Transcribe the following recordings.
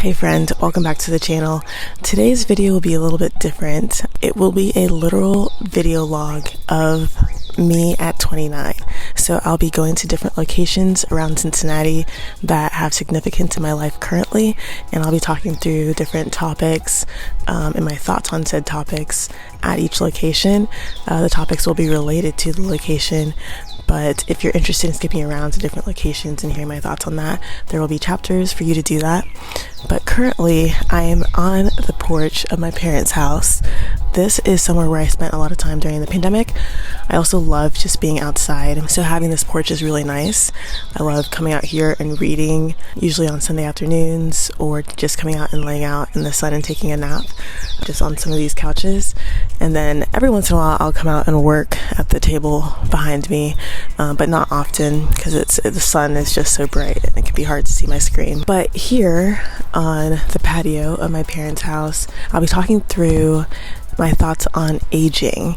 Hey friend, welcome back to the channel. Today's video will be a little bit different. It will be a literal video log of me at 29. So I'll be going to different locations around Cincinnati that have significance in my life currently, and I'll be talking through different topics and my thoughts on said topics at each location. The topics will be related to the location, but if you're interested in skipping around to different locations and hearing my thoughts on that, there will be chapters for you to do that. But currently, I am on the porch of my parents' house. This is somewhere where I spent a lot of time during the pandemic. I also love just being outside, so having this porch is really nice. I love coming out here and reading, usually on Sunday afternoons, or just coming out and laying out in the sun and taking a nap just on some of these couches. And then every once in a while I'll come out and work at the table behind me, but not often because the sun is just so bright and it can be hard to see my screen. But here on the patio of my parents' house, I'll be talking through my thoughts on aging.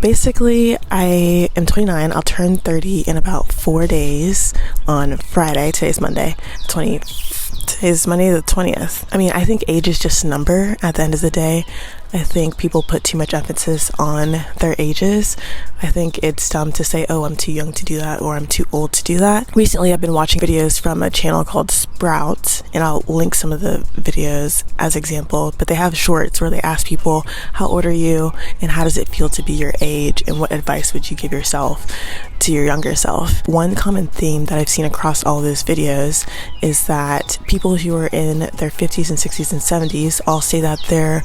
Basically, I am 29. I'll turn 30 in about 4 days on Friday. Today's Monday. Today's Monday the 20th. I mean, I think age is just a number at the end of the day. I think people put too much emphasis on their ages. I think it's dumb to say, oh, I'm too young to do that, or I'm too old to do that. Recently, I've been watching videos from a channel called Sprouht, and I'll link some of the videos as example, but they have shorts where they ask people, how old are you, and how does it feel to be your age, and what advice would you give yourself to your younger self? One common theme that I've seen across all of those videos is that people who are in their 50s and 60s and 70s all say that their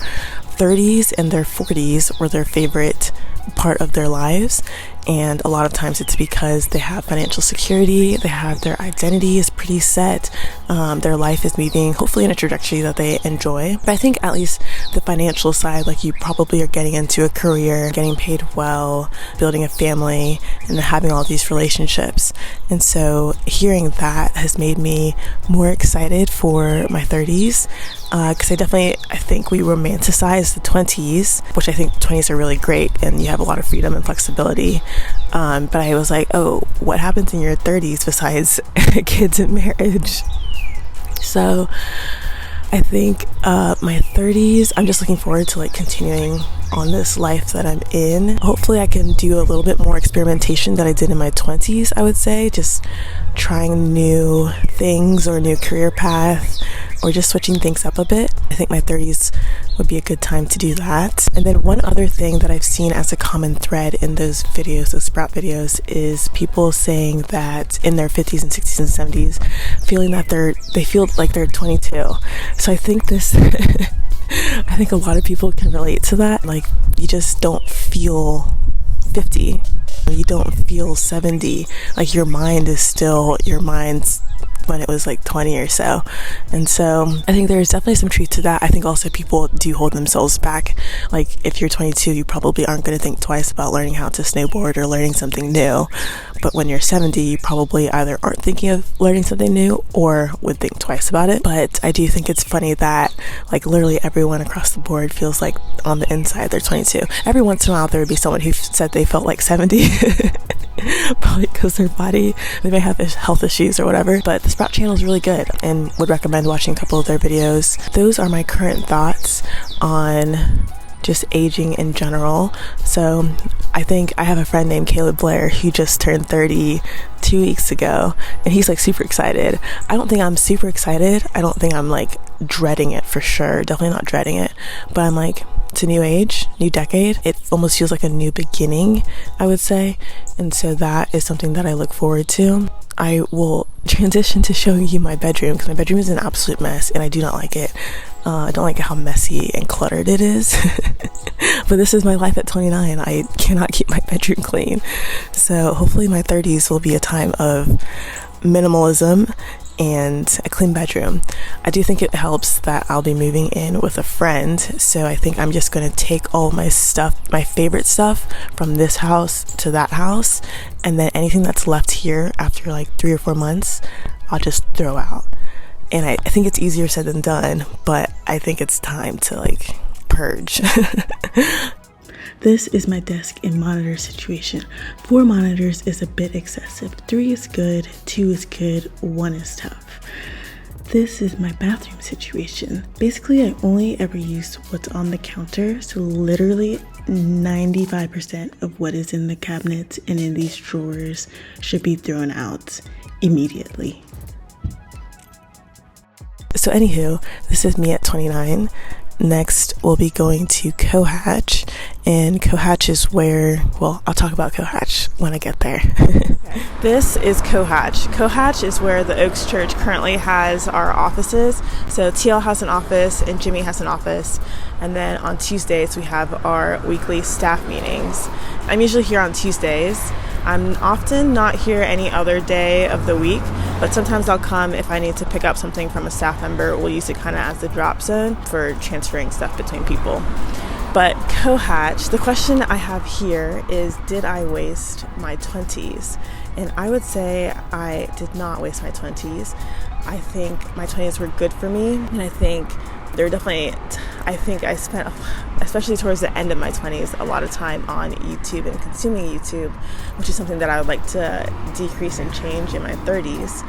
30s and their 40s were their favorite part of their lives, and a lot of times it's because they have financial security, they have their identity is pretty set, their life is moving hopefully in a trajectory that they enjoy. But I think at least the financial side, like you probably are getting into a career, getting paid well, building a family, and having all these relationships. And so hearing that has made me more excited for my 30s, because I think we romanticize the 20s, which I think the 20s are really great and you have a lot of freedom and flexibility. But I was like, oh, what happens in your 30s besides kids and marriage? So I think my 30s, I'm just looking forward to like continuing on this life that I'm in. Hopefully I can do a little bit more experimentation that I did in my 20s, I would say, just trying new things or a new career path, or just switching things up a bit. I think my 30s would be a good time to do that. And then one other thing that I've seen as a common thread in those videos, those Sprought videos, is people saying that in their 50s and 60s and 70s, feeling that they feel like they're 22. So I think I think a lot of people can relate to that. Like, you just don't feel 50. You don't feel 70. Like, your mind is still your mind's when it was like 20 or so. And so I think there's definitely some truth to that. I think also people do hold themselves back. Like, if you're 22, you probably aren't going to think twice about learning how to snowboard or learning something new. But when you're 70, you probably either aren't thinking of learning something new or would think twice about it. But I do think it's funny that like literally everyone across the board feels like on the inside they're 22. Every once in a while there would be someone who said they felt like 70. Probably because their body, they may have health issues or whatever. But the Sprought channel is really good and would recommend watching a couple of their videos. Those are my current thoughts on just aging in general. So I think I have a friend named Caleb Blair who just turned 30 2 weeks ago, and he's like super excited. I don't think I'm super excited. I don't think I'm like dreading it for sure. Definitely not dreading it, but I'm like, it's a new age, new decade. It almost feels like a new beginning, I would say. And so that is something that I look forward to. I will transition to showing you my bedroom, because my bedroom is an absolute mess and I do not like it. I don't like how messy and cluttered it is. But this is my life at 29. I cannot keep my bedroom clean. So hopefully my 30s will be a time of minimalism and a clean bedroom. I do think it helps that I'll be moving in with a friend, so I think I'm just going to take all my stuff, my favorite stuff from this house to that house, and then anything that's left here after like 3 or 4 months, I'll just throw out. And I think it's easier said than done, but I think it's time to like purge. This is my desk and monitor situation. 4 monitors is a bit excessive. 3 is good, 2 is good, 1 is tough. This is my bathroom situation. Basically, I only ever use what's on the counter, so literally 95% of what is in the cabinets and in these drawers should be thrown out immediately. So anywho, this is me at 29. Next, we'll be going to COHATCH, and COHATCH is where, well, I'll talk about COHATCH when I get there. This is COHATCH. COHATCH is where the Oaks Church currently has our offices. So TL has an office and Jimmy has an office. And then on Tuesdays, we have our weekly staff meetings. I'm usually here on Tuesdays. I'm often not here any other day of the week, but sometimes I'll come if I need to pick up something from a staff member. We'll use it kind of as the drop zone for transferring stuff between people. But COHATCH, the question I have here is, did I waste my 20s? And I would say I did not waste my 20s. I think my 20s were good for me, and I think I spent, especially towards the end of my 20s, a lot of time on YouTube and consuming YouTube, which is something that I would like to decrease and change in my 30s.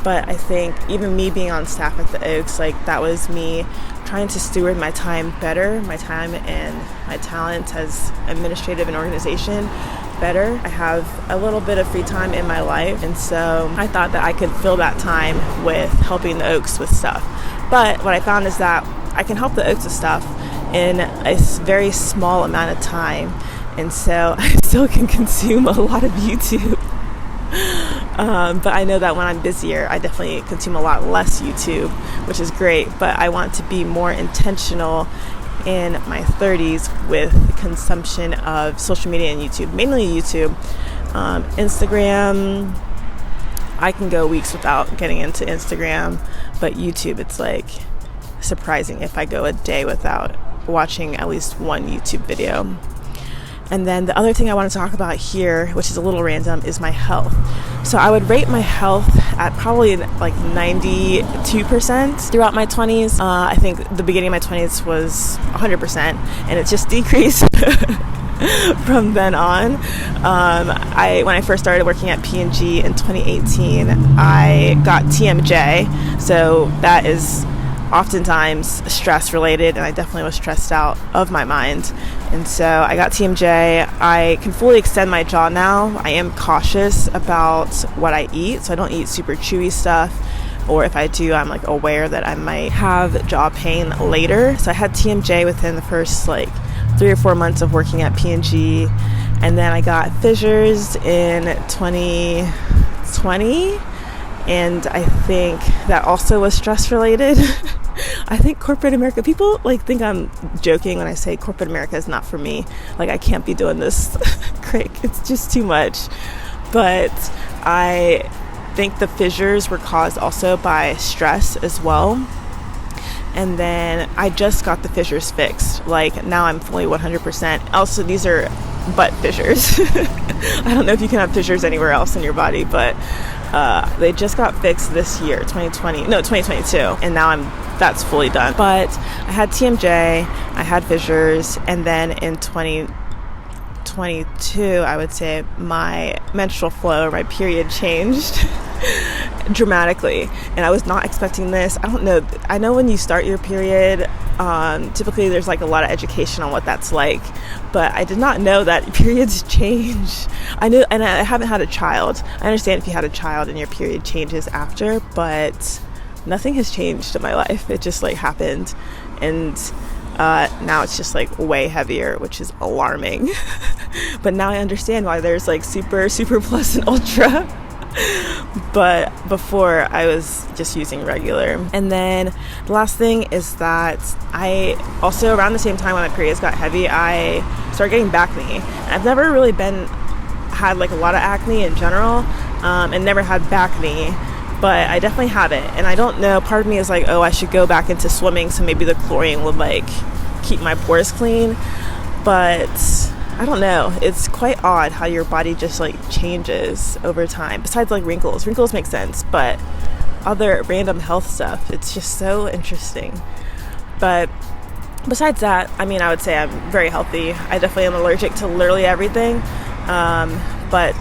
But I think even me being on staff at the Oaks, like, that was me trying to steward my time better, my time and my talents as administrative and organization better. I have a little bit of free time in my life, and so I thought that I could fill that time with helping the Oaks with stuff. But what I found is that I can help the Oaks with stuff in a very small amount of time, and so I still can consume a lot of YouTube. But I know that when I'm busier, I definitely consume a lot less YouTube, which is great. But I want to be more intentional in my 30s with consumption of social media and YouTube, mainly YouTube. Instagram, I can go weeks without getting into Instagram, but YouTube, it's like surprising if I go a day without watching at least one YouTube video. And then the other thing I want to talk about here, which is a little random, is my health. So I would rate my health at probably like 92% throughohout my 20s. I think the beginning of my 20s was 100%, and it's just decreased from then on. When I first started working at P&G in 2018, I got TMJ. So that is oftentimes stress related, and I definitely was stressed out of my mind, and so I got TMJ. I can fully extend my jaw now. I am cautious about what I eat, so I don't eat super chewy stuff, or if I do, I'm like aware that I might have jaw pain later. So I had TMJ within the first like 3 or 4 months of working at P&G, and then I got fissures in 2020, and I think that also was stress related. I think corporate America, people like think I'm joking when I say corporate America is not for me. Like, I can't be doing this. Crick, it's just too much. But I think the fissures were caused also by stress as well. And then I just got the fissures fixed. Like, now I'm fully 100%. Also, these are butt fissures. I don't know if you can have fissures anywhere else in your body, but they just got fixed this year, 2022, and now that's fully done. But I had TMJ, I had fissures, and then in 2022, I would say my menstrual flow, my period changed dramatically, and I was not expecting this. I don't know. I know when you start your period, typically there's like a lot of education on what that's like, but I did not know that periods change. I knew, and I haven't had a child. I understand if you had a child and your period changes after, but nothing has changed in my life. It just like happened, and now it's just like way heavier, which is alarming. But now I understand why there's like super plus and ultra. But before, I was just using regular. And then the last thing is that I also, around the same time when my periods got heavy, I started getting acne. I've never really had like a lot of acne in general, and never had acne, but I definitely had it. And I don't know, part of me is like, oh, I should go back into swimming, so maybe the chlorine would like keep my pores clean. But I don't know. It's quite odd how your body just like changes over time. Besides like wrinkles. Wrinkles make sense, but other random health stuff, it's just so interesting. But besides that, I mean, I would say I'm very healthy. I definitely am allergic to literally everything. But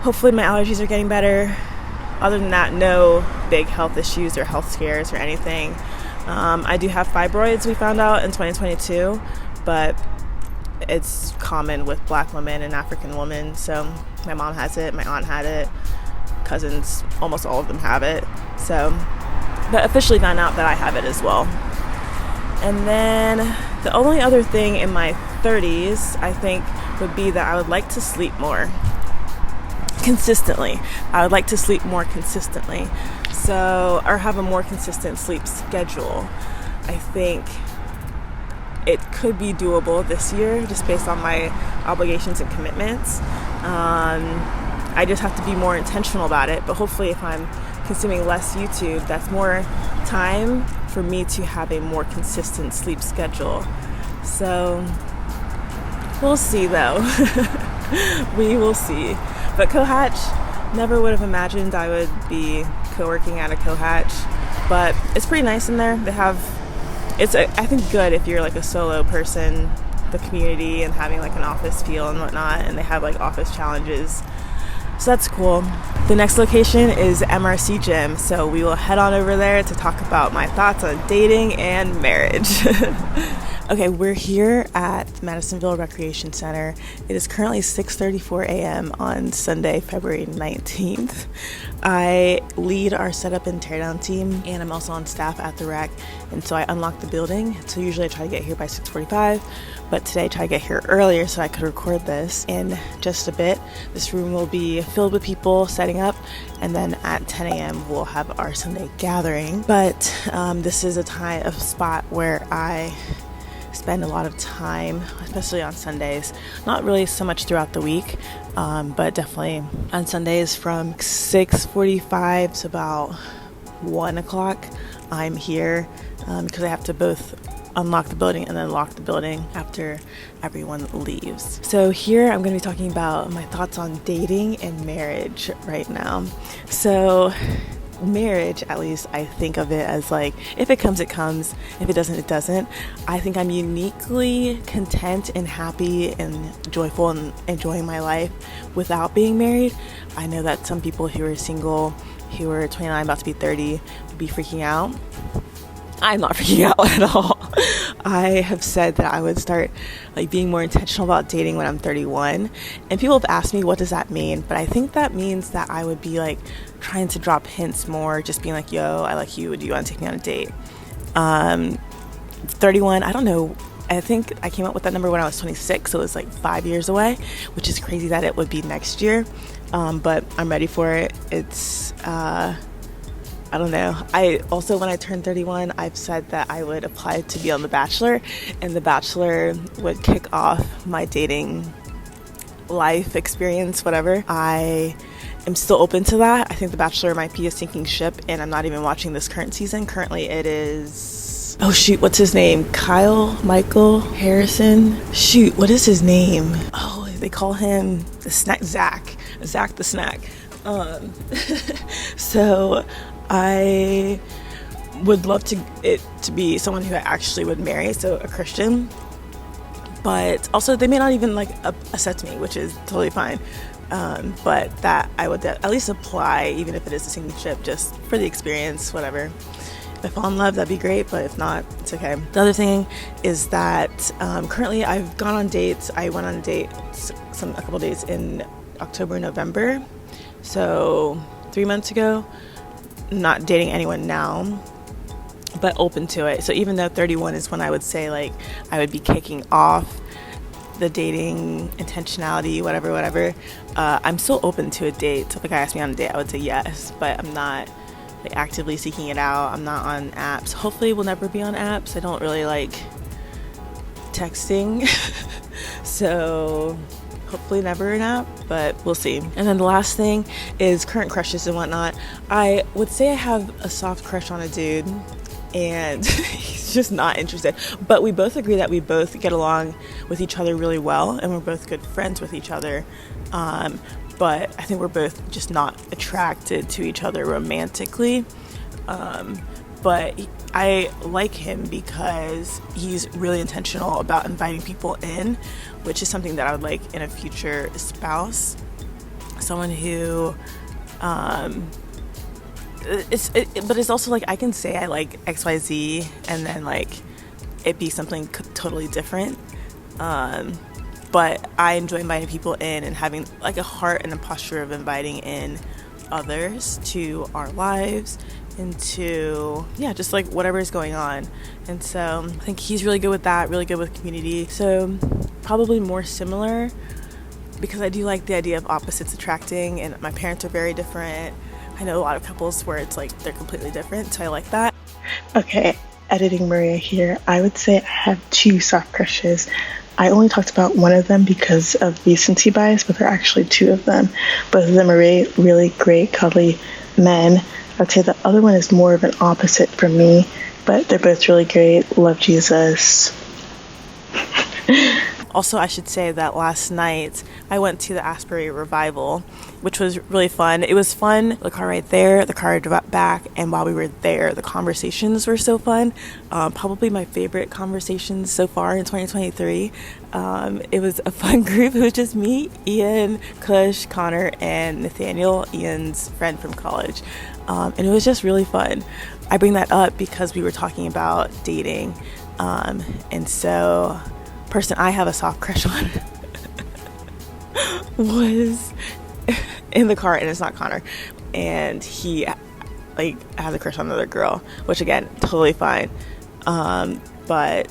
hopefully my allergies are getting better. other than that, no big health issues or health scares or anything. I do have fibroids, we found out in 2022, but it's common with Black women and African women. So my mom has it, my aunt had it, cousins, almost all of them have it. So, but officially found out that I have it as well. And then the only other thing in my 30s, I think, would be that I would like to sleep more consistently. I would like to sleep more consistently. So, or have a more consistent sleep schedule. I think it could be doable this year just based on my obligations and commitments. I just have to be more intentional about it, but hopefully if I'm consuming less YouTube, that's more time for me to have a more consistent sleep schedule. So we'll see though. We will see. But COHATCH, never would have imagined I would be co-working at a COHATCH, but it's pretty nice in there. They have, I think good if you're like a solo person, the community and having like an office feel and whatnot, and they have like office challenges. So that's cool. The next location is MRC Gym, so we will head on over there to talk about my thoughts on dating and marriage. Okay, we're here at Madisonville Recreation Center. It is currently 6:34 a.m. on Sunday, February 19th. I lead our setup and teardown team, and I'm also on staff at the rec, and so I unlock the building. So usually I try to get here by 6:45, but today I try to get here earlier so I could record this in just a bit. This room will be filled with people setting up, and then at 10 a.m. we'll have our Sunday gathering. But this is a spot where I spend a lot of time, especially on Sundays. Not really so much throughout the week, but definitely on Sundays from 6:45 to about 1 o'clock. I'm here because I have to both unlock the building and then lock the building after everyone leaves. So here I'm going to be talking about my thoughts on dating and marriage right now. So marriage, at least I think of it as like, if it comes, it comes. If it doesn't, it doesn't. I think I'm uniquely content and happy and joyful and enjoying my life without being married. I know that some people who are single, who are 29, about to be 30, would be freaking out. I'm not freaking out at all. I have said that I would start like being more intentional about dating when I'm 31, and people have asked me what does that mean, but I think that means that I would be like trying to drop hints more, just being like, yo, I like you, do you want to take me on a date? 31, I don't know, I think I came up with that number when I was 26, so it was like 5 years away, which is crazy that it would be next year, but I'm ready for it. It's I don't know. I also, when I turned 31, I've said that I would apply to be on The Bachelor, and The Bachelor would kick off my dating life experience, whatever. I am still open to that. I think The Bachelor might be a sinking ship, and I'm not even watching this current season. Currently it is, oh shoot, what's his name? Kyle Michael Harrison? Shoot, what is his name? Oh, they call him the snack, Zach the snack. So I would love it to be someone who I actually would marry, so a Christian, but also they may not even like accept me, which is totally fine, but that I would at least apply, even if it is a single ship, just for the experience, whatever. If I fall in love, that'd be great, but if not, it's okay. The other thing is that currently I've gone on dates. I went on a date, a couple dates in October, November, so 3 months ago. Not dating anyone now, but open to it. So even though 31 is when I would say like I would be kicking off the dating intentionality, whatever, I'm still open to a date. So if a guy asked me on a date, I would say yes, but I'm not like actively seeking it out. I'm not on apps. Hopefully we'll never be on apps. I don't really like texting. So hopefully never an app, but we'll see. And then the last thing is current crushes and whatnot. I would say I have a soft crush on a dude, and he's just not interested. But we both agree that we both get along with each other really well, and we're both good friends with each other. But I think we're both just not attracted to each other romantically. But I like him because he's really intentional about inviting people in, which is something that I would like in a future spouse. Someone who but it's also like I can say I like XYZ and then like it be something totally different. But I enjoy inviting people in and having like a heart and a posture of inviting in others to our lives and to, yeah, just like whatever is going on. And so I think he's really good with that, really good with community. So probably more similar, because I do like the idea of opposites attracting, and my parents are very different. I know a lot of couples where it's like they're completely different, so I like that. Okay, editing Mariah here. I would say I have 2 soft crushes. I only talked about one of them because of the Cincy bias, but there are actually 2 of them. Both of them are really, really great, cuddly men. I'd say the other one is more of an opposite for me, but they're both really great. Love Jesus. Also, I should say that last night I went to the Asbury Revival, which was really fun. It was fun, the car right there, the car back, and while we were there, the conversations were so fun. Probably my favorite conversations so far in 2023. It was a fun group. It was just me, Ian, Kush, Connor, and Nathaniel, Ian's friend from college. And it was just really fun. I bring that up because we were talking about dating. And so person I have a soft crush on was in the car, and it's not Connor, and he like has a crush on another girl, which again, totally fine. But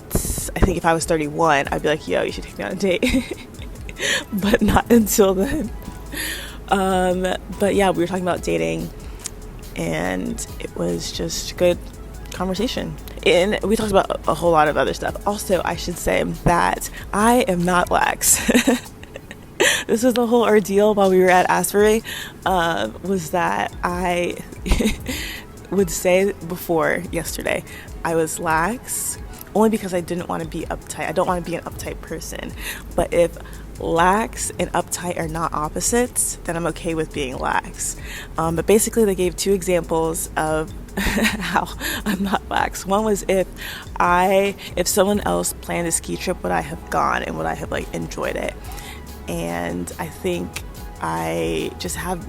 I think if I was 31, I'd be like, yo, you should take me on a date. But not until then. But yeah, we were talking about dating, and it was just good conversation. And we talked about a whole lot of other stuff. Also, I should say that I am not lax. This was the whole ordeal while we were at Asbury, was that I would say before yesterday I was lax only because I didn't want to be uptight. I don't want to be an uptight person. But if lax and uptight are not opposites, then I'm okay with being lax. But basically they gave 2 examples of how I'm not lax. One was if someone else planned a ski trip, would I have gone and would I have like enjoyed it? And I think I just have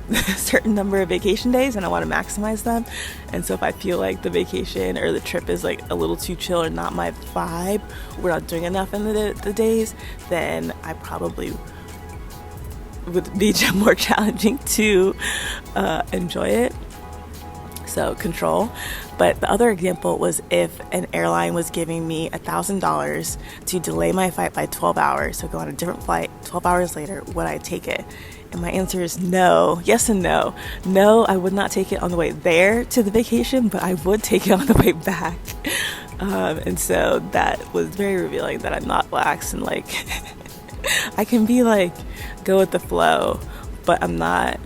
a certain number of vacation days and I want to maximize them. And so if I feel like the vacation or the trip is like a little too chill or not my vibe, we're not doing enough in the days, then I probably would be more challenging to enjoy it. So control. But the other example was if an airline was giving me $1,000 to delay my flight by 12 hours, so go on a different flight 12 hours later, would I take it? And my answer is no. Yes and no. No, I would not take it on the way there to the vacation, but I would take it on the way back. And so that was very revealing that I'm not lax, and like I can be like go with the flow, but I'm not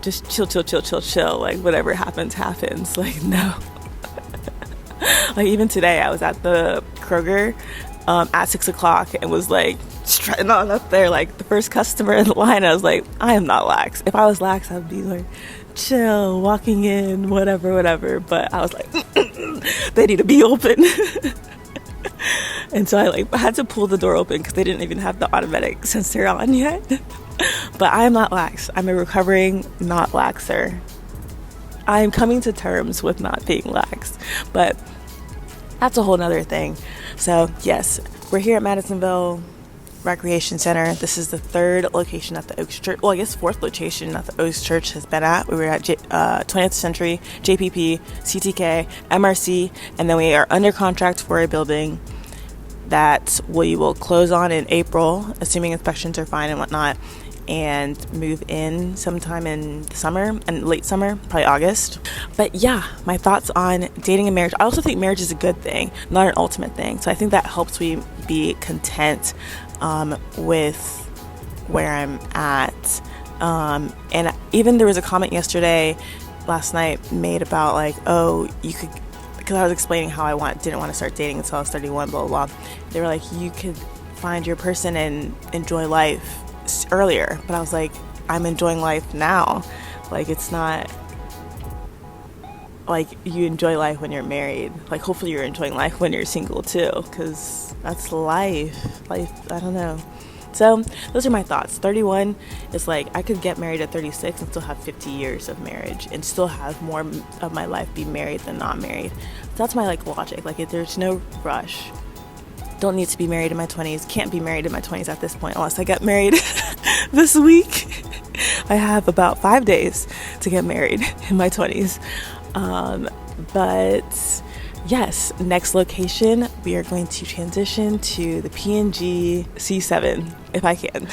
just chill, like whatever happens, like no. Like even today I was at the Kroger at 6 o'clock and was like strutting on up there like the first customer in the line. I was like, I am not lax. If I was lax, I'd be like chill, walking in, whatever, but I was like they need to be open. And so I had to pull the door open because they didn't even have the automatic sensor on yet. But I am not lax. I'm a recovering not laxer. I am coming to terms with not being lax, but that's a whole nother thing. So yes, we're here at Madisonville Recreation Center. This is the 3rd location that the Oaks Church, well I guess 4th location that the Oaks Church has been at. We were at 20th Century, JPP, CTK, MRC, and then we are under contract for a building that we will close on in April, assuming inspections are fine and whatnot, and move in sometime in the summer and late summer, probably August. But yeah, my thoughts on dating and marriage. I also think marriage is a good thing, not an ultimate thing. So I think that helps me be content with where I'm at. And even there was a comment last night made about like, oh, you could, because I was explaining how I didn't want to start dating until I was 31, blah, blah, blah. They were like, you could find your person and enjoy life earlier. But I was like, I'm enjoying life now. Like, it's not like you enjoy life when you're married. Like, hopefully you're enjoying life when you're single too, because that's life. I don't know. So those are my thoughts. 31 is like, I could get married at 36 and still have 50 years of marriage and still have more of my life be married than not married. So that's my like logic. Like, if there's no rush. Don't need to be married in my 20s. Can't be married in my 20s at this point unless I get married this week. I have about 5 days to get married in my 20s. But yes, next location, we are going to transition to the P&G C7, if I can.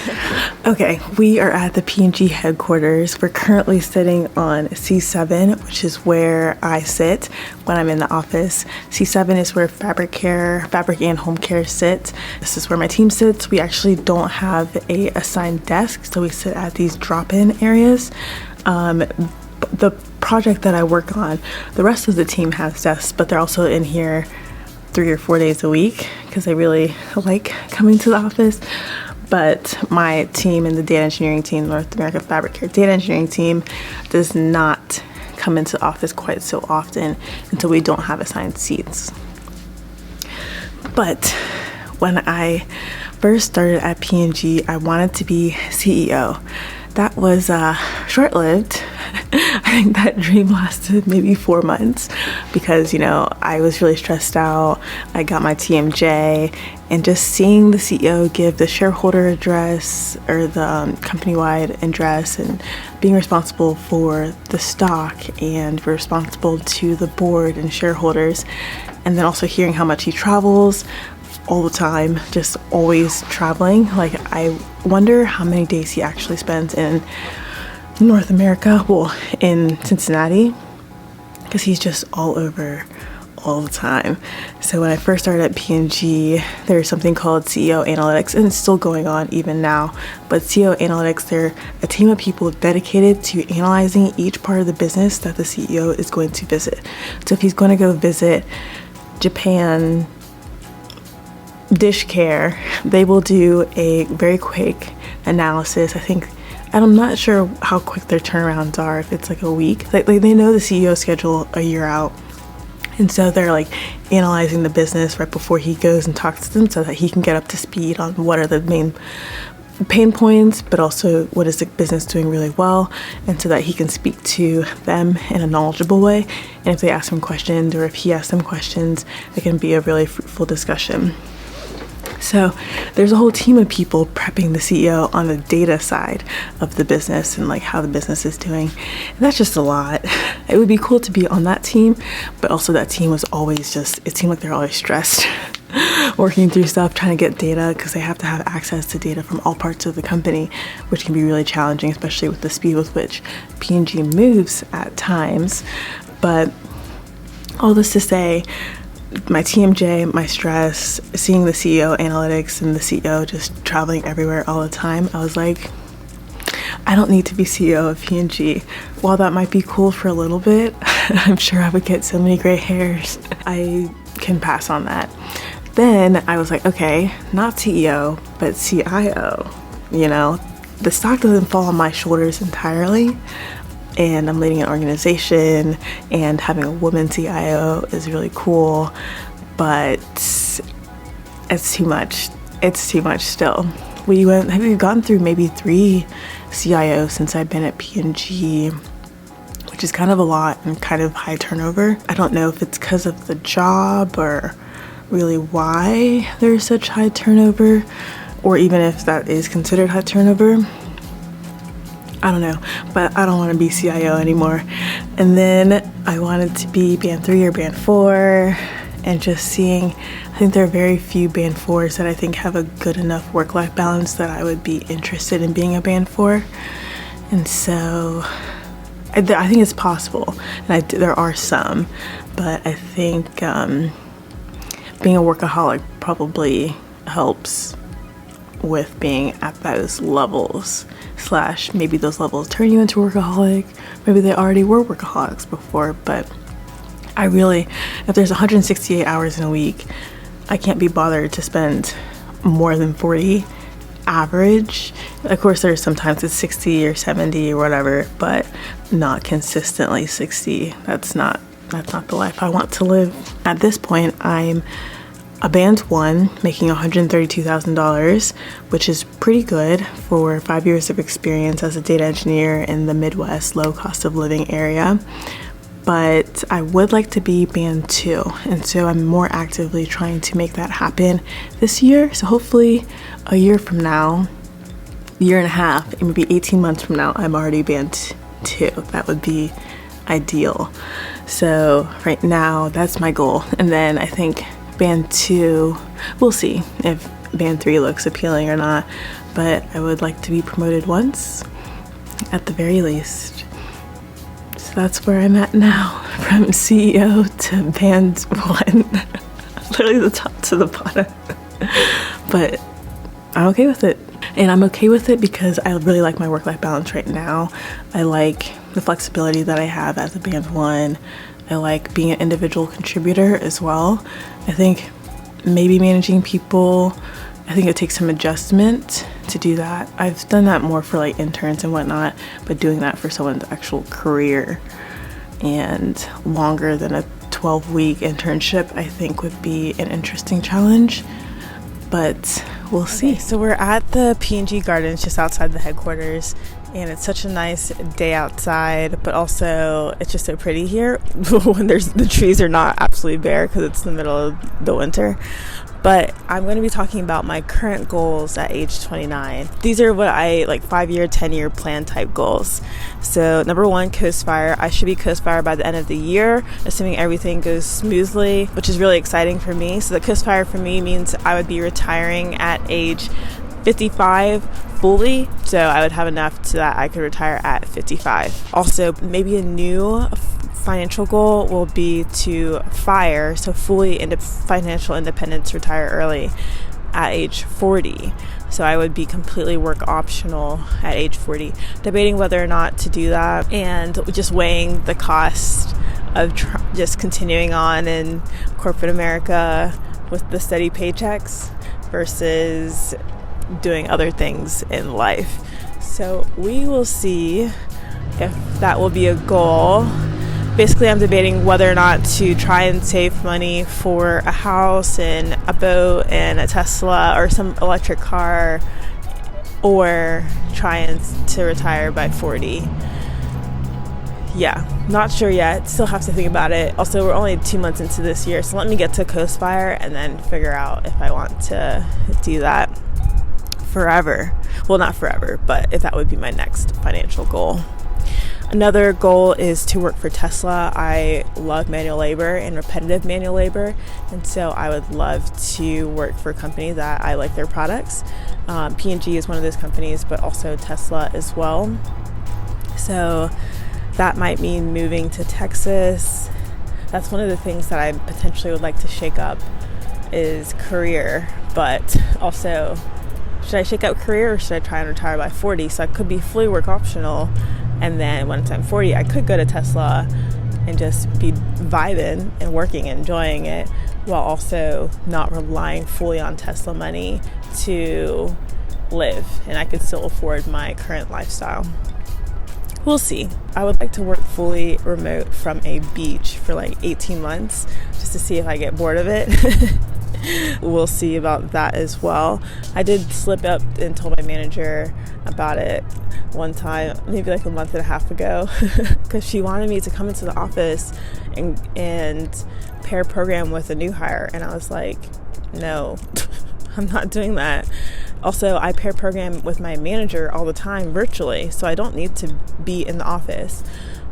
Okay, we are at the P&G headquarters. We're currently sitting on C7, which is where I sit when I'm in the office. C7 is where fabric and home care sit. This is where my team sits. We actually don't have a assigned desk, so we sit at these drop-in areas. The project that I work on, the rest of the team has desks, but they're also in here 3 or 4 days a week because they really like coming to the office. But my team and the data engineering team, North America Fabric Care data engineering team, does not come into the office quite so often until we don't have assigned seats. But when I first started at P&G, I wanted to be CEO. That was short-lived. I think that dream lasted maybe 4 months because, you know, I was really stressed out. I got my TMJ, and just seeing the CEO give the shareholder address or the company-wide address and being responsible for the stock and responsible to the board and shareholders, and then also hearing how much he travels all the time, just always traveling. Like, I wonder how many days he actually spends in North America, well, in Cincinnati, because he's just all over all the time. So when I first started at P&G, there's something called CEO Analytics, and it's still going on even now. But CEO Analytics, they're a team of people dedicated to analyzing each part of the business that the CEO is going to visit. So if he's going to go visit Japan dish care, they will do a very quick analysis. I'm not sure how quick their turnarounds are, if it's like a week. Like they know the CEO schedule a year out. And so they're like analyzing the business right before he goes and talks to them so that he can get up to speed on what are the main pain points, but also what is the business doing really well, and so that he can speak to them in a knowledgeable way. And if they ask him questions or if he asks them questions, it can be a really fruitful discussion. So there's a whole team of people prepping the CEO on the data side of the business and like how the business is doing. And that's just a lot. It would be cool to be on that team, but also that team was always just, it seemed like they're always stressed working through stuff, trying to get data, because they have to have access to data from all parts of the company, which can be really challenging, especially with the speed with which P&G moves at times. But all this to say, my TMJ, my stress, seeing the CEO analytics and the CEO just traveling everywhere all the time, I was like, I don't need to be CEO of P&G. While that might be cool for a little bit, I'm sure I would get so many gray hairs. I can pass on that. Then I was like, okay, not CEO, but CIO. You know, the stock doesn't fall on my shoulders entirely. And I'm leading an organization, and having a woman CIO is really cool, but it's too much. It's too much still. We've gone through maybe 3 CIOs since I've been at P&G, which is kind of a lot and kind of high turnover. I don't know if it's because of the job or really why there's such high turnover, or even if that is considered high turnover. I don't know, but I don't want to be CIO anymore. And then I wanted to be band 3 or band 4, and just seeing, I think there are very few band 4s that I think have a good enough work-life balance that I would be interested in being a band 4. And so I think it's possible, and there are some, but I think being a workaholic probably helps with being at those levels, / maybe those levels turn you into a workaholic. Maybe they already were workaholics before, but I really, if there's 168 hours in a week, I can't be bothered to spend more than 40 average. Of course, there's sometimes it's 60 or 70 or whatever, but not consistently 60. That's not the life I want to live. At this point, I'm a band 1 making $132,000, which is pretty good for 5 years of experience as a data engineer in the Midwest low cost of living area. But I would like to be band 2, and so I'm more actively trying to make that happen this year. So hopefully a year from now, year and a half, and maybe 18 months from now, I'm already band 2. That would be ideal. So right now that's my goal, and then I think band 2, we'll see if band 3 looks appealing or not, but I would like to be promoted once at the very least. So that's where I'm at now, from CEO to band 1. Literally the top to the bottom. But I'm okay with it. And I'm okay with it because I really like my work-life balance right now. I like the flexibility that I have as a band 1. I like being an individual contributor as well. I think maybe managing people, I think it takes some adjustment to do that. I've done that more for like interns and whatnot, but doing that for someone's actual career and longer than a 12-week internship, I think would be an interesting challenge, but we'll see. So we're at the P&G Gardens just outside the headquarters, and it's such a nice day outside, but also it's just so pretty here when the trees are not absolutely bare because it's the middle of the winter. But I'm going to be talking about my current goals at age 29. These are what I like 5-year, 10-year plan type goals. So number 1, Coast-Fire. I should be Coast-Fire by the end of the year, assuming everything goes smoothly, which is really exciting for me. So the Coast-Fire for me means I would be retiring at age 55 fully. So I would have enough so that I could retire at 55. Also, maybe a new financial goal will be to FIRE, so fully into financial independence, retire early at age 40. So I would be completely work optional at age 40. Debating whether or not to do that, and just weighing the cost of just continuing on in corporate America with the steady paychecks versus doing other things in life. So we will see if that will be a goal. Basically, I'm debating whether or not to try and save money for a house and a boat and a Tesla or some electric car, or try and to retire by 40. Yeah, not sure yet. Still have to think about it. Also, we're only 2 months into this year, so let me get to Coast-Fire and then figure out if I want to do that forever. Well, not forever, but if that would be my next financial goal. Another goal is to work for Tesla. I love manual labor and repetitive manual labor, and so I would love to work for a company that I like their products. P&G is one of those companies, but also Tesla as well. So that might mean moving to Texas. That's one of the things that I potentially would like to shake up is career, but also should I shake up career or should I try and retire by 40? So I could be fully work optional, and then once I'm 40, I could go to Tesla and just be vibing and working and enjoying it while also not relying fully on Tesla money to live, and I could still afford my current lifestyle. We'll see. I would like to work fully remote from a beach for like 18 months just to see if I get bored of it. We'll see about that as well. I did slip up and told my manager about it one time, maybe like a month and a half ago, because she wanted me to come into the office and pair program with a new hire, and I was like, no, I'm not doing that. Also, I pair program with my manager all the time virtually, so I don't need to be in the office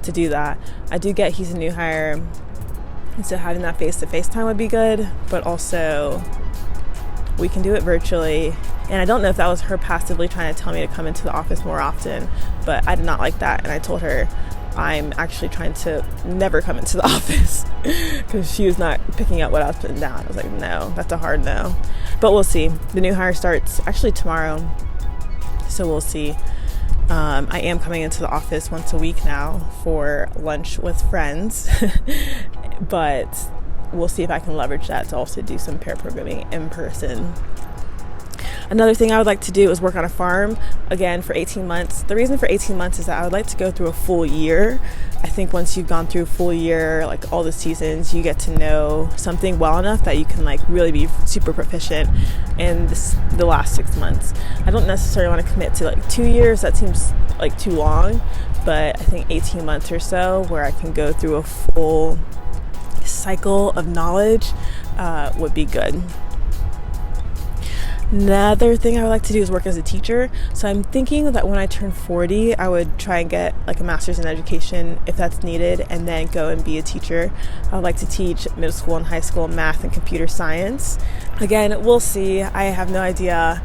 to do that. I do get he's a new hire, and so having that face-to-face time would be good, but also we can do it virtually. And I don't know if that was her passively trying to tell me to come into the office more often, but I did not like that, and I told her I'm actually trying to never come into the office because she was not picking up what I was putting down. I was like, no, that's a hard no. But we'll see. The new hire starts actually tomorrow, so we'll see. I am coming into the office once a week now for lunch with friends, but we'll see if I can leverage that to also do some pair programming in person. Another thing I would like to do is work on a farm, again, for 18 months. The reason for 18 months is that I would like to go through a full year. I think once you've gone through a full year, like all the seasons, you get to know something well enough that you can like really be super proficient in the last 6 months. I don't necessarily want to commit to like 2 years. That seems like too long, but I think 18 months or so where I can go through a full cycle of knowledge would be good. Another thing I would like to do is work as a teacher. So I'm thinking that when I turn 40, I would try and get like a master's in education if that's needed, and then go and be a teacher. I would like to teach middle school and high school math and computer science. Again, we'll see. I have no idea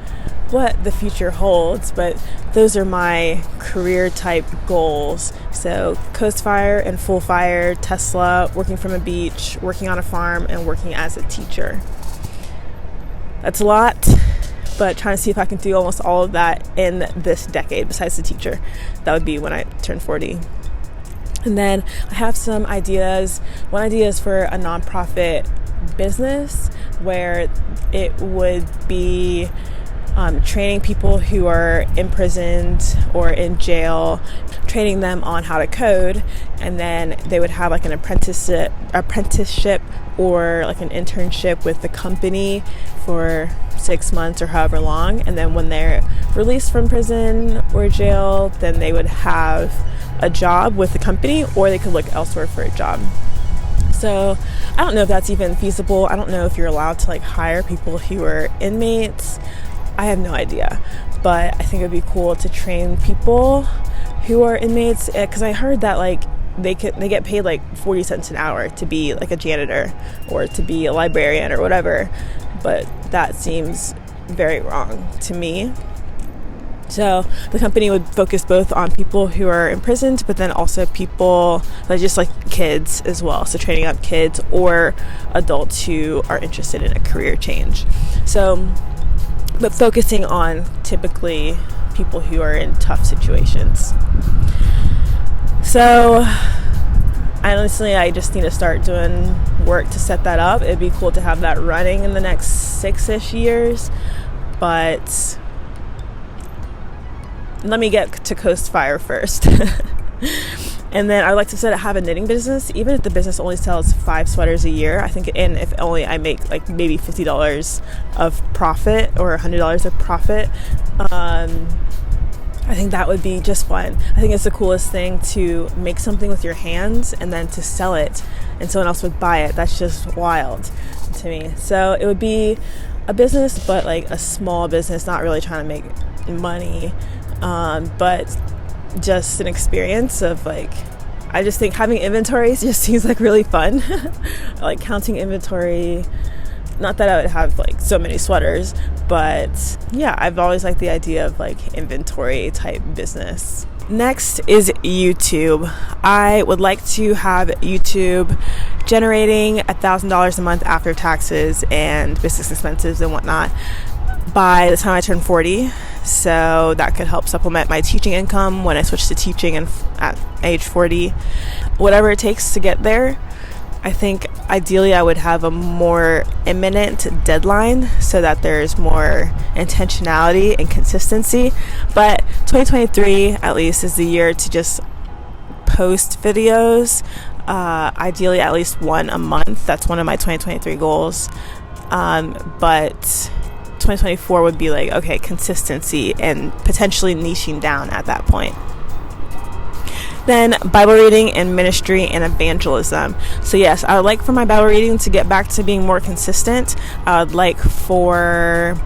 what the future holds, but those are my career type goals. So coast fire and full fire, Tesla, working from a beach, working on a farm, and working as a teacher. That's a lot, but trying to see if I can do almost all of that in this decade besides the teacher. That would be when I turn 40. And then I have some ideas. One idea is for a nonprofit business where it would be training people who are imprisoned or in jail, training them on how to code, and then they would have like an apprenticeship or like an internship with the company for 6 months or however long, and then when they're released from prison or jail, then they would have a job with the company, or they could look elsewhere for a job. So I don't know if that's even feasible. I don't know if you're allowed to like hire people who are inmates. I have no idea, but I think it would be cool to train people who are inmates, because I heard that like they get paid like 40 cents an hour to be like a janitor or to be a librarian or whatever, but that seems very wrong to me. So the company would focus both on people who are imprisoned, but then also people that just like kids as well. So training up kids or adults who are interested in a career change. So, but focusing on typically people who are in tough situations. So honestly, I just need to start doing work to set that up. It'd be cool to have that running in the next 6-ish years, but let me get to Coast Fire first. And then I'd like to have a knitting business, even if the business only sells 5 sweaters a year. I think, and if only I make like maybe $50 of profit or $100 of profit, I think that would be just fun. I think it's the coolest thing to make something with your hands and then to sell it and someone else would buy it. That's just wild to me. So it would be a business, but like a small business, not really trying to make money, but just an experience of like, I just think having inventories just seems like really fun. Like counting inventory. Not that I would have like so many sweaters, but yeah, I've always liked the idea of like inventory type business. Next is YouTube. I would like to have YouTube generating $1,000 a month after taxes and business expenses and whatnot by the time I turn 40. So that could help supplement my teaching income when I switch to teaching at age 40. Whatever it takes to get there. I think ideally I would have a more imminent deadline so that there's more intentionality and consistency. But 2023 at least is the year to just post videos, ideally at least one a month. That's one of my 2023 goals. But 2024 would be like, okay, consistency and potentially niching down at that point. Then Bible reading and ministry and evangelism. So yes, I would like for my Bible reading to get back to being more consistent. I would like for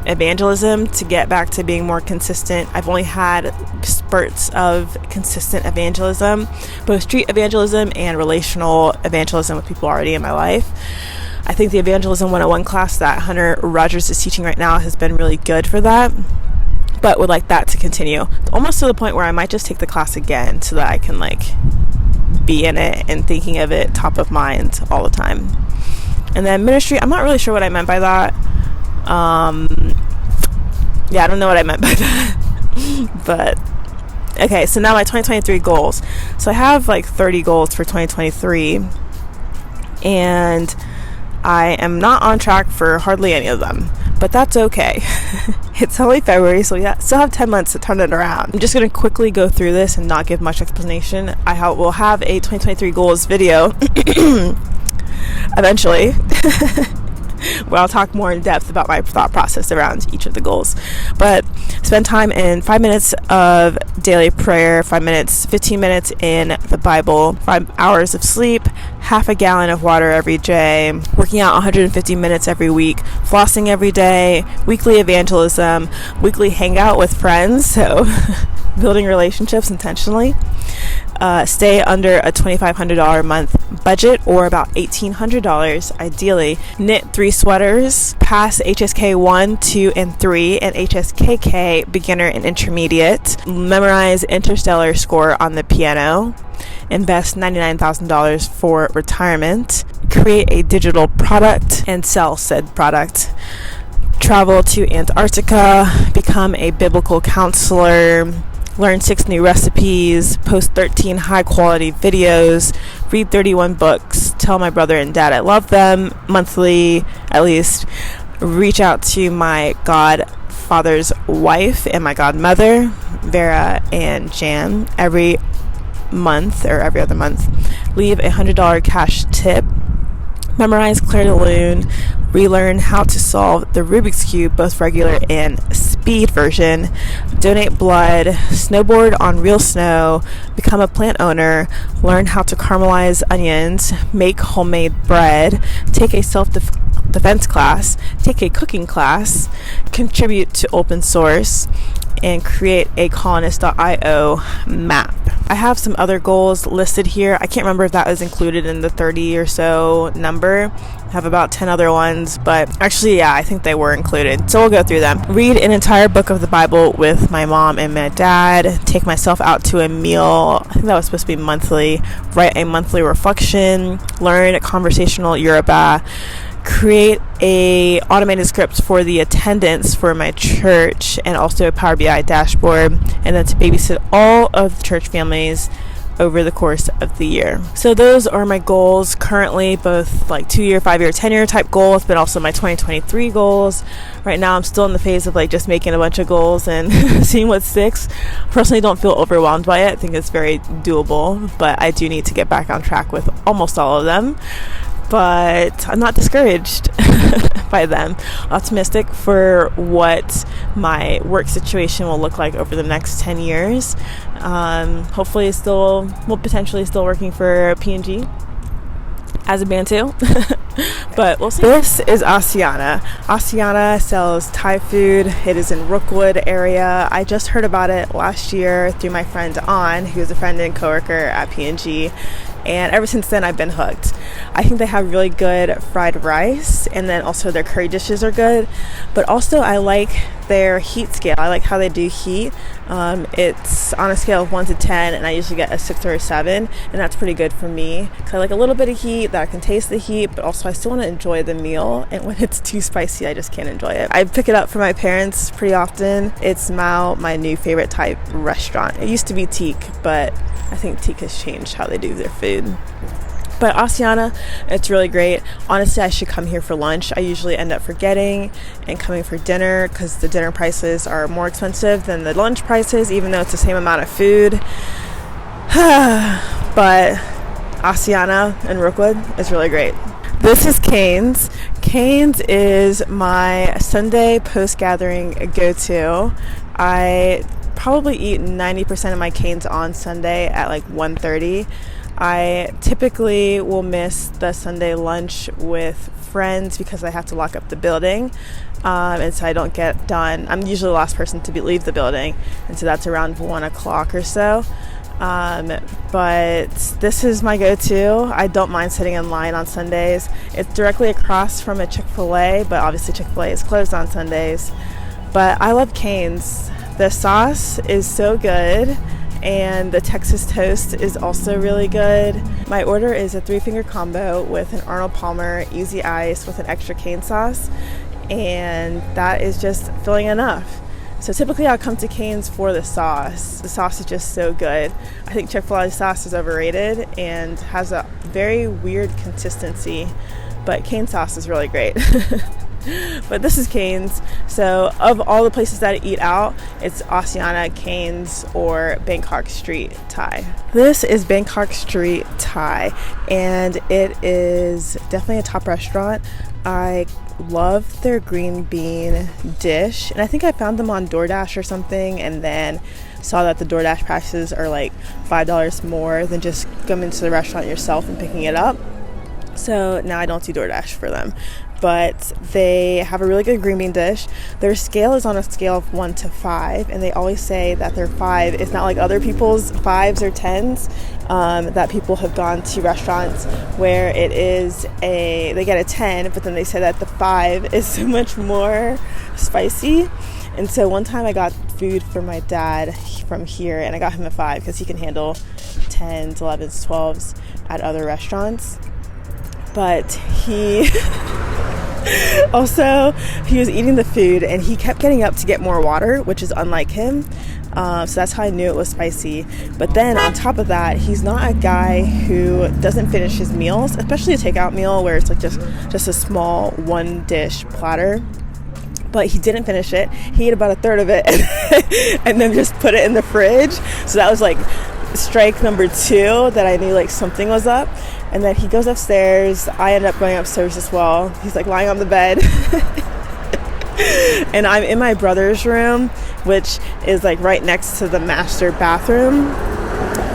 evangelism to get back to being more consistent. I've only had spurts of consistent evangelism, both street evangelism and relational evangelism with people already in my life. I think the Evangelism 101 class that Hunter Rogers is teaching right now has been really good for that, but would like that to continue, almost to the point where I might just take the class again so that I can like be in it and thinking of it top of mind all the time. And then ministry, I'm not really sure what I meant by that. Yeah, I don't know what I meant by that. But okay, so now my 2023 goals. So I have like 30 goals for 2023, and I am not on track for hardly any of them, but that's okay. It's only February, so yeah, still have 10 months to turn it around. I'm just going to quickly go through this and not give much explanation. I will have a 2023 goals video eventually where I'll talk more in depth about my thought process around each of the goals. But spend time in 5 minutes of daily prayer, 15 minutes in the Bible, 5 hours of sleep, half a gallon of water every day, working out 150 minutes every week, flossing every day, weekly evangelism, weekly hangout with friends, so building relationships intentionally. Stay under a $2,500 a month budget, or about $1,800 ideally. Knit 3 sweaters, pass HSK 1, 2, and 3, and HSKK beginner and intermediate. Memorize Interstellar score on the piano. Invest $99,000 for retirement. Create a digital product and sell said product. Travel to Antarctica. Become a biblical counselor. Learn 6 new recipes, post 13 high-quality videos, read 31 books, tell my brother and dad I love them monthly, at least. Reach out to my godfather's wife and my godmother, Vera and Jan, every month or every other month. Leave a $100 cash tip. Memorize Clair de Lune. Relearn how to solve the Rubik's Cube, both regular and speed version. Donate blood. Snowboard on real snow. Become a plant owner. Learn how to caramelize onions. Make homemade bread. Take a self-defense class. Take a cooking class. Contribute to open source. And create a colonist.io map. I have some other goals listed here. I can't remember if that was included in the 30 or so number. I have about 10 other ones, but actually, yeah, I think they were included. So we'll go through them. Read an entire book of the Bible with my mom and my dad. Take myself out to a meal. I think that was supposed to be monthly. Write a monthly reflection. Learn conversational Yoruba. Create a automated script for the attendance for my church, and also a Power BI dashboard, and then to babysit all of the church families over the course of the year. So those are my goals currently, both like 2-year, 5-year, 10-year type goals, but also my 2023 goals. Right now I'm still in the phase of like just making a bunch of goals and seeing what sticks. Personally, don't feel overwhelmed by it. I think it's very doable, but I do need to get back on track with almost all of them. But I'm not discouraged by them. Optimistic for what my work situation will look like over the next 10 years. Hopefully potentially still working for P&G as a Bantu. But we'll see. This is ASIANA. ASIANA sells Thai food. It is in Rookwood area. I just heard about it last year through my friend An, who's a friend and coworker at P&G. And ever since then, I've been hooked. I think they have really good fried rice, and then also their curry dishes are good. But also, I like their heat scale. I like how they do heat. It's on a scale of 1 to 10, and I usually get a 6 or a 7, and that's pretty good for me. Because I like a little bit of heat, that I can taste the heat, but also I still want to enjoy the meal. And when it's too spicy, I just can't enjoy it. I pick it up for my parents pretty often. It's now my new favorite type restaurant. It used to be Teak, but I think Teak has changed how they do their food. But ASIANA, it's really great. Honestly, I should come here for lunch. I usually end up forgetting and coming for dinner because the dinner prices are more expensive than the lunch prices, even though it's the same amount of food. But ASIANA in Rookwood is really great. This is Cane's. Cane's is my Sunday post-gathering go-to. I probably eat 90% of my Cane's on Sunday at like 1:30. I typically will miss the Sunday lunch with friends because I have to lock up the building, and so I don't get done. I'm usually the last person to leave the building, and so that's around 1 o'clock or so. But this is my go-to. I don't mind sitting in line on Sundays. It's directly across from a Chick-fil-A, but obviously Chick-fil-A is closed on Sundays. But I love Cane's. The sauce is so good, and the Texas toast is also really good. My order is a 3-finger combo with an Arnold Palmer Easy Ice with an extra cane sauce, and that is just filling enough. So typically I'll come to Cane's for the sauce. The sauce is just so good. I think Chick-fil-A sauce is overrated and has a very weird consistency, but Cane's sauce is really great. But this is Cane's. So of all the places that I eat out, it's ASIANA, Cane's, or Bangkok Street Thai. This is Bangkok Street Thai, and it is definitely a top restaurant. I love their green bean dish, and I think I found them on DoorDash or something, and then saw that the DoorDash prices are like $5 more than just coming to the restaurant yourself and picking it up. So now I don't do DoorDash for them. But they have a really good green bean dish. Their scale is on a scale of 1 to 5, and they always say that their 5 is not like other people's 5s or 10s, that people have gone to restaurants where it is they get a 10, but then they say that the 5 is so much more spicy. And so one time I got food for my dad from here, and I got him a 5 because he can handle 10s, 11s, 12s at other restaurants. But he also, he was eating the food and he kept getting up to get more water, which is unlike him. So that's how I knew it was spicy. But then on top of that, he's not a guy who doesn't finish his meals, especially a takeout meal where it's like just a small one dish platter. But he didn't finish it. He ate about a third of it and then just put it in the fridge. So that was like strike number 2 that I knew like something was up. And then he goes upstairs. I end up going upstairs as well. He's like lying on the bed. And I'm in my brother's room, which is like right next to the master bathroom.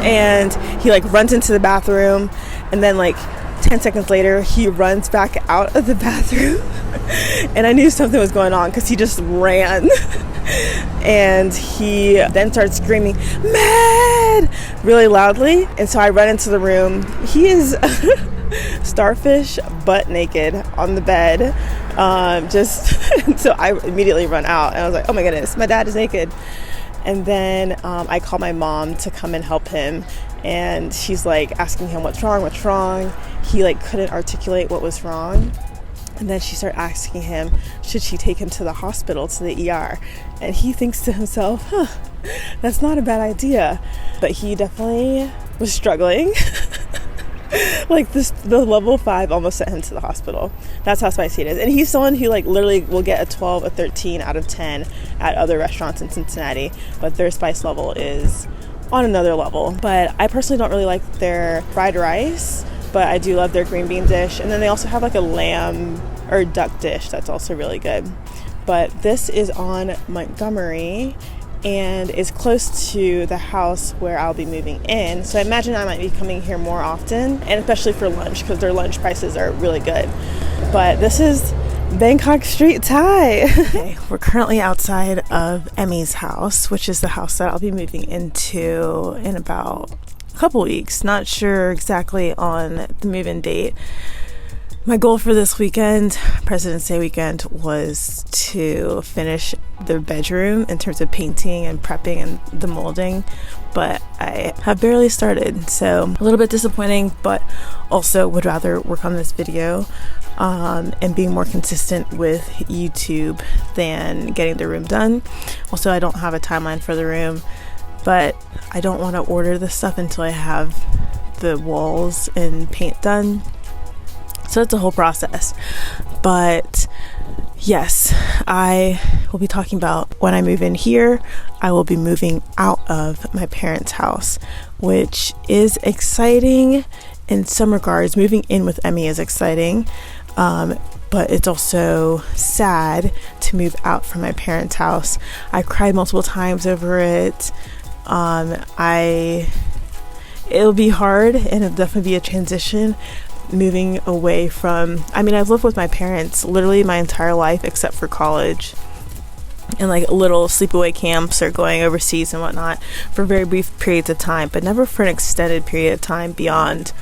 And he like runs into the bathroom, and then like 10 seconds later he runs back out of the bathroom. And I knew something was going on because he just ran. And he then started screaming, "Mad!" really loudly. And so I run into the room. He is starfish butt naked on the bed. So I immediately run out, and I was like, oh my goodness, my dad is naked. And then I call my mom to come and help him, and she's like asking him what's wrong. He like couldn't articulate what was wrong. And then she started asking him, should she take him to the hospital, to the ER? And he thinks to himself, that's not a bad idea. But he definitely was struggling. Like the level 5 almost sent him to the hospital. That's how spicy it is. And he's someone who like literally will get a 12, a 13 out of 10 at other restaurants in Cincinnati. But their spice level is on another level. But I personally don't really like their fried rice, but I do love their green bean dish. And then they also have like a lamb or duck dish that's also really good. But this is on Montgomery and is close to the house where I'll be moving in. So I imagine I might be coming here more often, and especially for lunch because their lunch prices are really good. But this is Bangkok Street Thai. Okay, we're currently outside of EMMY'S house, which is the house that I'll be moving into in about a couple weeks. Not sure exactly on the move-in date. My goal for this weekend, President's Day weekend, was to finish the bedroom in terms of painting and prepping and the molding, but I have barely started, so a little bit disappointing, but also would rather work on this video and being more consistent with YouTube than getting the room done. Also, I don't have a timeline for the room, but I don't want to order this stuff until I have the walls and paint done. So it's a whole process. But yes, I will be talking about when I move in here. I will be moving out of my parents' house, which is exciting in some regards. Moving in with Emmy is exciting, but it's also sad to move out from my parents' house. I cried multiple times over it. It'll be hard, and it'll definitely be a transition. Moving away from, I've lived with my parents literally my entire life except for college and like little sleepaway camps or going overseas and whatnot for very brief periods of time, but never for an extended period of time beyond,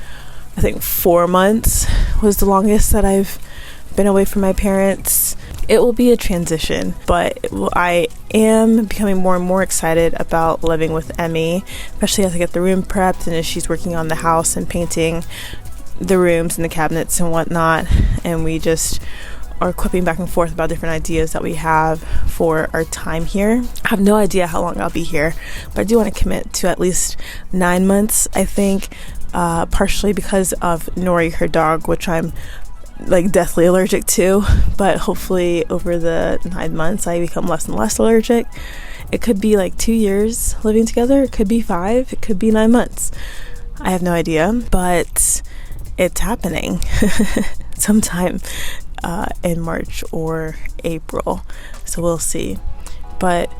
I think 4 months was the longest that I've been away from my parents. It will be a transition, but I am becoming more and more excited about living with Emmy, especially as I get the room prepped and as she's working on the house and painting the rooms and the cabinets and whatnot, and we just are quipping back and forth about different ideas that we have for our time here. I have no idea how long I'll be here, but I do want to commit to at least 9 months, I think, partially because of Nori, her dog, which I'm like deathly allergic to, but hopefully over the 9 months I become less and less allergic. It could be like 2 years living together, it could be 5, it could be 9 months. I have no idea, but it's happening sometime in March or April, so we'll see. But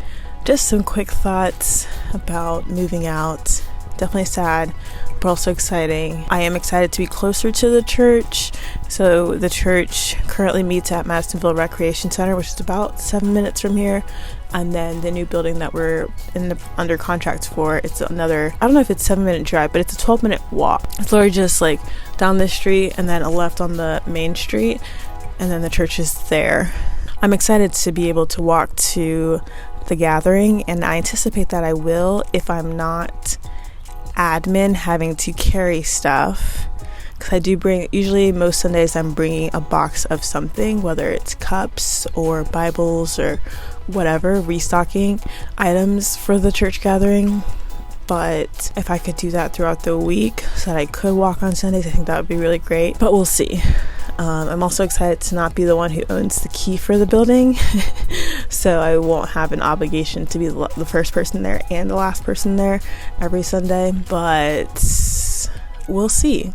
just some quick thoughts about moving out. Definitely sad, but also exciting. I am excited to be closer to the church. So the church currently meets at Madisonville Recreation Center, which is about 7 minutes from here. And then the new building that we're under contract for, it's another, I don't know if it's 7-minute drive, but it's a 12-minute walk. It's literally just like down this street and then a left on the main street, and then the church is there. I'm excited to be able to walk to the gathering, and I anticipate that I will if I'm not admin having to carry stuff, because I do bring, usually most Sundays I'm bringing a box of something, whether it's cups or Bibles or whatever, restocking items for the church gathering. But if I could do that throughout the week so that I could walk on Sundays, I think that would be really great, but we'll see. I'm also excited to not be the one who owns the key for the building, so I won't have an obligation to be the first person there and the last person there every Sunday, but we'll see.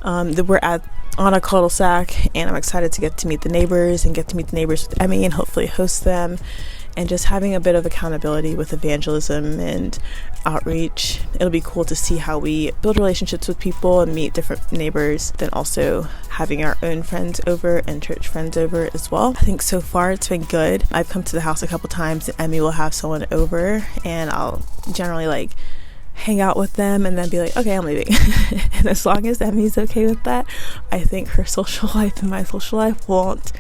We're on a cul-de-sac, and I'm excited to get to meet the neighbors and get to meet the neighbors with Emmy and hopefully host them, and just having a bit of accountability with evangelism and outreach. It'll be cool to see how we build relationships with people and meet different neighbors, then also having our own friends over and church friends over as well. I think so far it's been good. I've come to the house a couple times and Emmy will have someone over, and I'll generally like hang out with them and then be like, okay, I'm leaving. And as long as Emmy's okay with that, I think her social life and my social life won't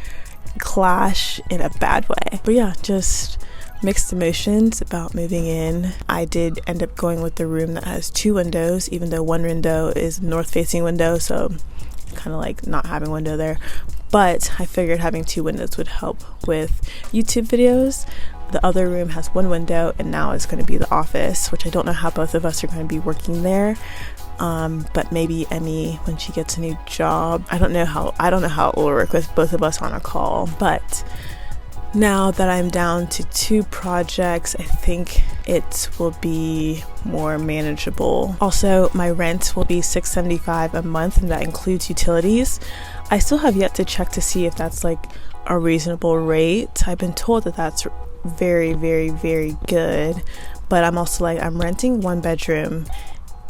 clash in a bad way. But yeah, just mixed emotions about moving in. I did end up going with the room that has 2 windows, even though one window is a north facing window, so kind of like not having a window there. But I figured having 2 windows would help with YouTube videos. The other room has 1 window, and now it's going to be the office, which I don't know how both of us are going to be working there. But maybe Emmy, when she gets a new job, I don't know how it will work with both of us on a call. But now that I'm down to 2 projects, I think it will be more manageable. Also, my rent will be $675 a month, and that includes utilities. I still have yet to check to see if that's like a reasonable rate. I've been told that that's very, very, very good, but I'm also like, I'm renting 1 bedroom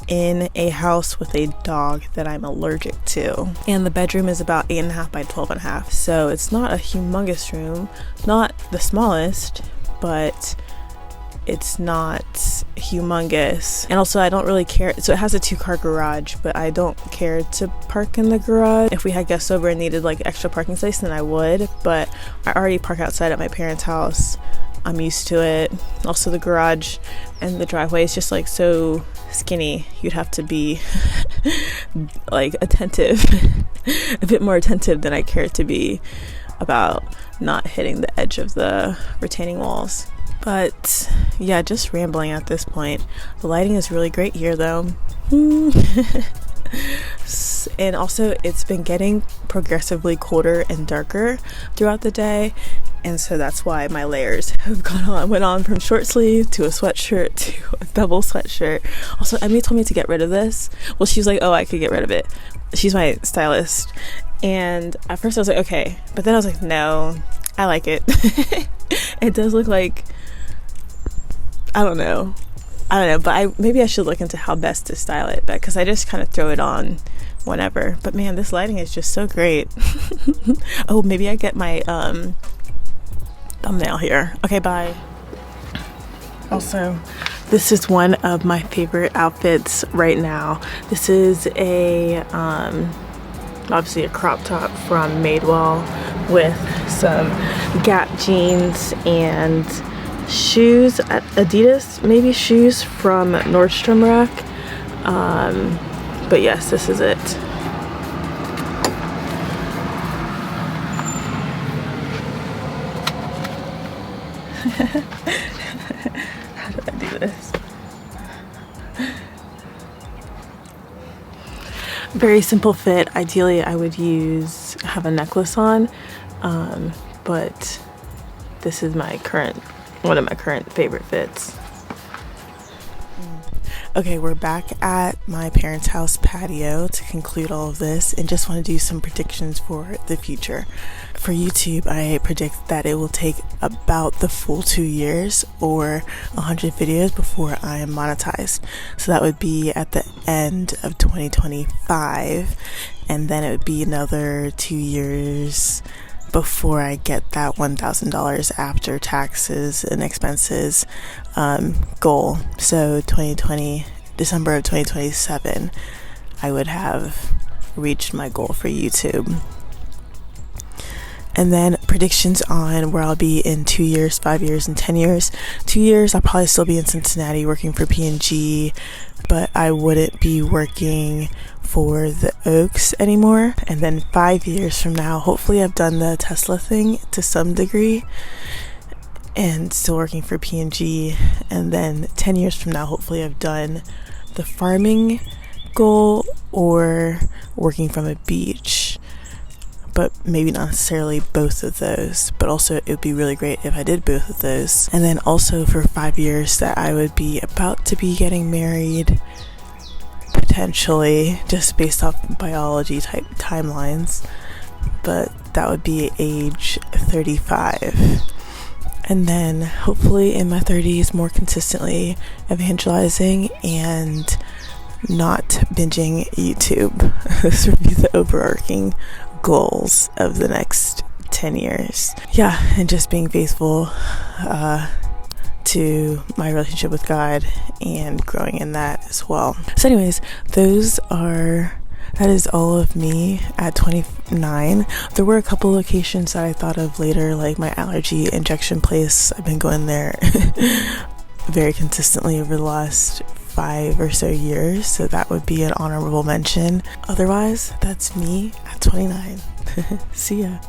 in a house with a dog that I'm allergic to, and the bedroom is about 8.5 by 12.5, so it's not a humongous room, not the smallest, but it's not humongous. And also I don't really care, so it has a 2-car garage, but I don't care to park in the garage. If we had guests over and needed like extra parking space, then I would, but I already park outside at my parents' house. I'm used to it. Also, the garage and the driveway is just like so skinny. You'd have to be like attentive, a bit more attentive than I care to be about not hitting the edge of the retaining walls. But yeah, just rambling at this point. The lighting is really great here though. And also it's been getting progressively colder and darker throughout the day, and so that's why my layers have went on from short sleeve to a sweatshirt to a double sweatshirt. Also, Emmy told me to get rid of this. Well, she's like, oh, I could get rid of it. She's my stylist, and at first I was like, okay, but then I was like, no, I like it. It does look like, I don't know, but maybe I should look into how best to style it, because I just kind of throw it on whenever. But man, this lighting is just so great. Oh, maybe I get my thumbnail here. Okay, bye. Also, this is one of my favorite outfits right now. This is a obviously a crop top from Madewell with some Gap jeans and shoes at Adidas, maybe shoes from Nordstrom Rack. But yes, this is it. How did I do this? Very simple fit. Ideally I would use have a necklace on, but this is one of my current favorite fits. Okay, we're back at my parents' house patio to conclude all of this, and just want to do some predictions for the future. For YouTube, I predict that it will take about the full 2 years or 100 videos before I am monetized. So that would be at the end of 2025, and then it would be another 2 years before I get that $1,000 after taxes and expenses goal. So December of 2027, I would have reached my goal for YouTube. And then predictions on where I'll be in 2 years, 5 years, and 10 years. 2 years, I'll probably still be in Cincinnati working for P&G, but I wouldn't be working for the Oaks anymore. And then 5 years from now, hopefully I've done the Tesla thing to some degree and still working for P&G. And then 10 years from now, hopefully I've done the farming goal or working from a beach, but maybe not necessarily both of those. But also it would be really great if I did both of those. And then also for 5 years that I would be about to be getting married, potentially, just based off biology type timelines, but that would be age 35. And then hopefully in my 30s, more consistently evangelizing and not binging YouTube. This would be the overarching goals of the next 10 years. Yeah, and just being faithful to my relationship with God and growing in that as well. So anyways, that is all of me at 29. There were a couple locations that I thought of later, like my allergy injection place. I've been going there very consistently over the last 5 or so years, so that would be an honorable mention. Otherwise, that's me at 29. See ya.